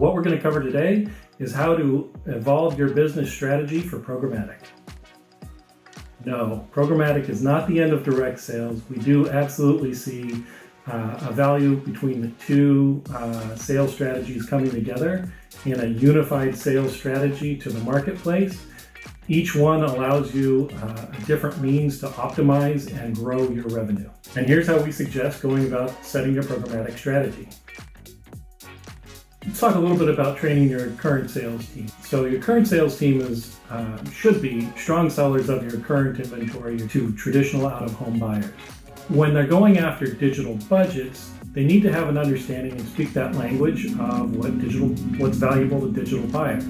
What we're going to cover today is how to evolve your business strategy for programmatic. No, programmatic is not the end of direct sales. We do absolutely see a value between the two sales strategies coming together in a unified sales strategy to the marketplace. Each one allows you a different means to optimize and grow your revenue. And here's how we suggest going about setting your programmatic strategy. Let's talk a little bit about training your current sales team. So your current sales team should be strong sellers of your current inventory to traditional out-of-home buyers. When they're going after digital budgets, they need to have an understanding and speak that language of what's valuable to digital buyers.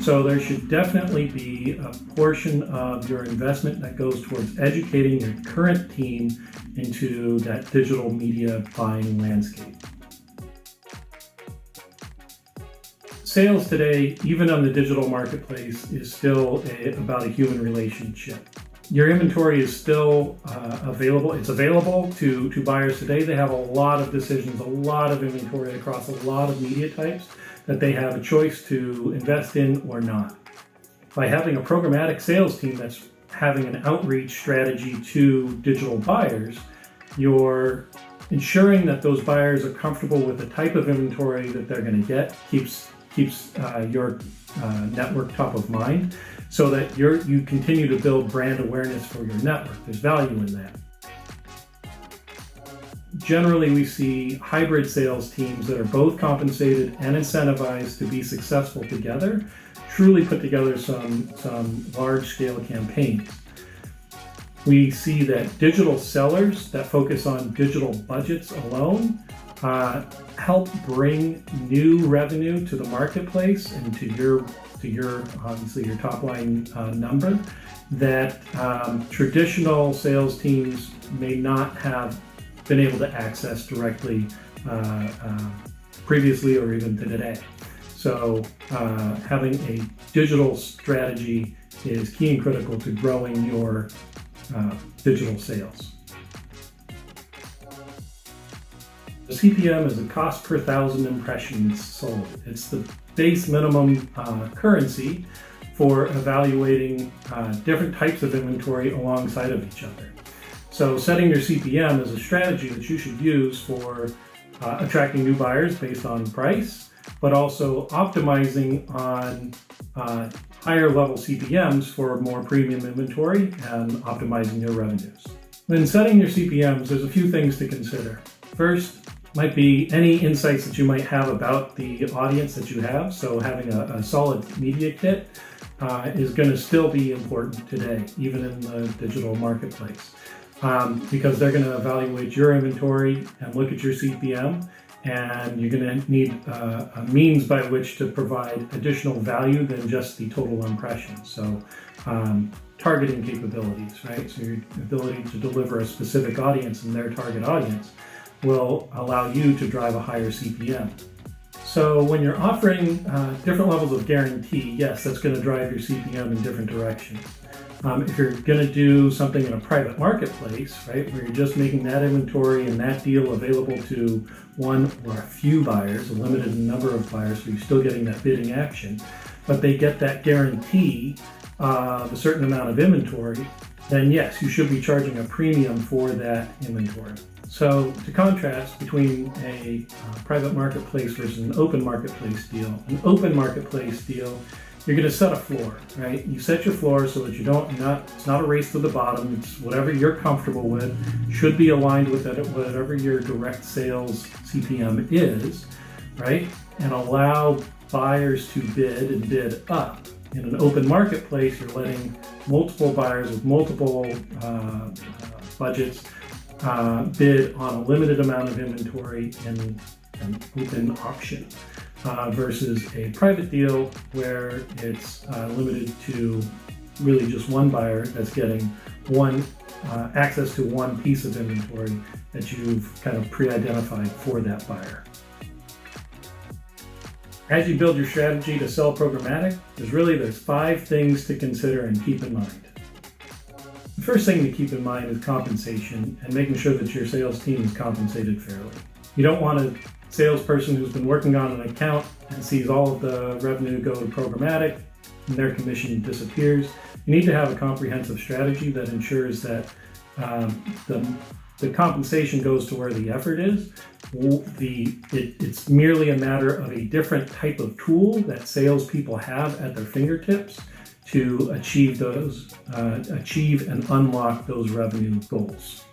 So there should definitely be a portion of your investment that goes towards educating your current team into that digital media buying landscape. Sales today, even on the digital marketplace, is still about a human relationship. Your inventory is still available. It's available to buyers today. They have a lot of decisions, a lot of inventory across a lot of media types that they have a choice to invest in or not. By having a programmatic sales team that's having an outreach strategy to digital buyers, you're ensuring that those buyers are comfortable with the type of inventory that they're going to get, keeps your network top of mind, so that you continue to build brand awareness for your network. There's value in that. Generally, we see hybrid sales teams that are both compensated and incentivized to be successful together, truly put together some large-scale campaigns. We see that digital sellers that focus on digital budgets alone help bring new revenue to the marketplace and to your obviously your top line number that traditional sales teams may not have been able to access directly previously or even today. So having a digital strategy is key and critical to growing your digital sales. The CPM is a cost per 1,000 impressions sold. It's the base minimum currency for evaluating different types of inventory alongside of each other. So setting your CPM is a strategy that you should use for attracting new buyers based on price, but also optimizing on higher level CPMs for more premium inventory and optimizing your revenues. When setting your CPMs, there's a few things to consider. First, might be any insights that you might have about the audience that you have. So having a solid media kit is going to still be important today, even in the digital marketplace, because they're going to evaluate your inventory and look at your CPM, and you're going to need a means by which to provide additional value than just the total impressions. So targeting capabilities, right? So your ability to deliver a specific audience and their target audience will allow you to drive a higher CPM. So when you're offering different levels of guarantee, yes, that's going to drive your CPM in different directions. If you're going to do something in a private marketplace, right, where you're just making that inventory and that deal available to one or a few buyers, a limited number of buyers, so you're still getting that bidding action, but they get that guarantee of a certain amount of inventory, then yes, you should be charging a premium for that inventory. So to contrast between a private marketplace versus an open marketplace deal, you're going to set a floor, right? You set your floor so that it's not a race to the bottom. It's whatever you're comfortable with, should be aligned with whatever your direct sales CPM is, right? And allow buyers to bid and bid up. In an open marketplace, you're letting multiple buyers with multiple budgets bid on a limited amount of inventory in an open auction versus a private deal where it's limited to really just one buyer that's getting access to one piece of inventory that you've kind of pre-identified for that buyer. As you build your strategy to sell programmatic, there's 5 things to consider and keep in mind. The first thing to keep in mind is compensation and making sure that your sales team is compensated fairly. You don't want to salesperson who's been working on an account and sees all of the revenue go to Programmatic and their commission disappears. You need to have a comprehensive strategy that ensures that the compensation goes to where the effort is. It's merely a matter of a different type of tool that salespeople have at their fingertips to achieve and unlock those revenue goals.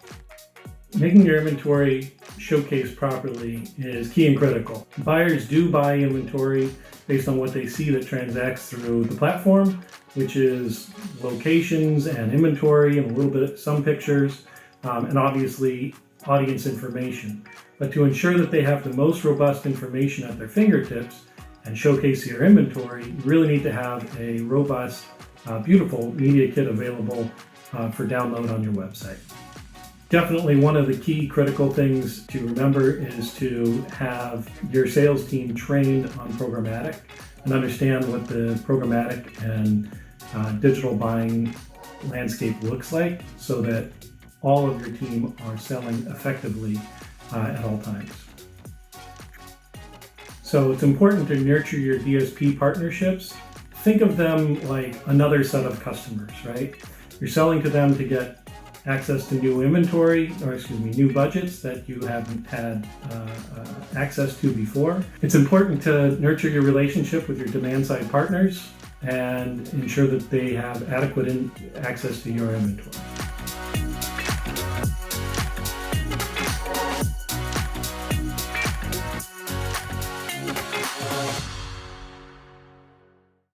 Making your inventory showcase properly is key and critical. Buyers do buy inventory based on what they see that transacts through the platform, which is locations and inventory and a little bit, some pictures, and obviously audience information. But to ensure that they have the most robust information at their fingertips and showcase your inventory, you really need to have a robust, beautiful media kit available for download on your website. Definitely one of the key critical things to remember is to have your sales team trained on Programmatic and understand what the programmatic and digital buying landscape looks like so that all of your team are selling effectively at all times. So it's important to nurture your DSP partnerships. Think of them like another set of customers, right? You're selling to them to get access to new inventory, new budgets that you haven't had access to before. It's important to nurture your relationship with your demand side partners and ensure that they have adequate access to your inventory.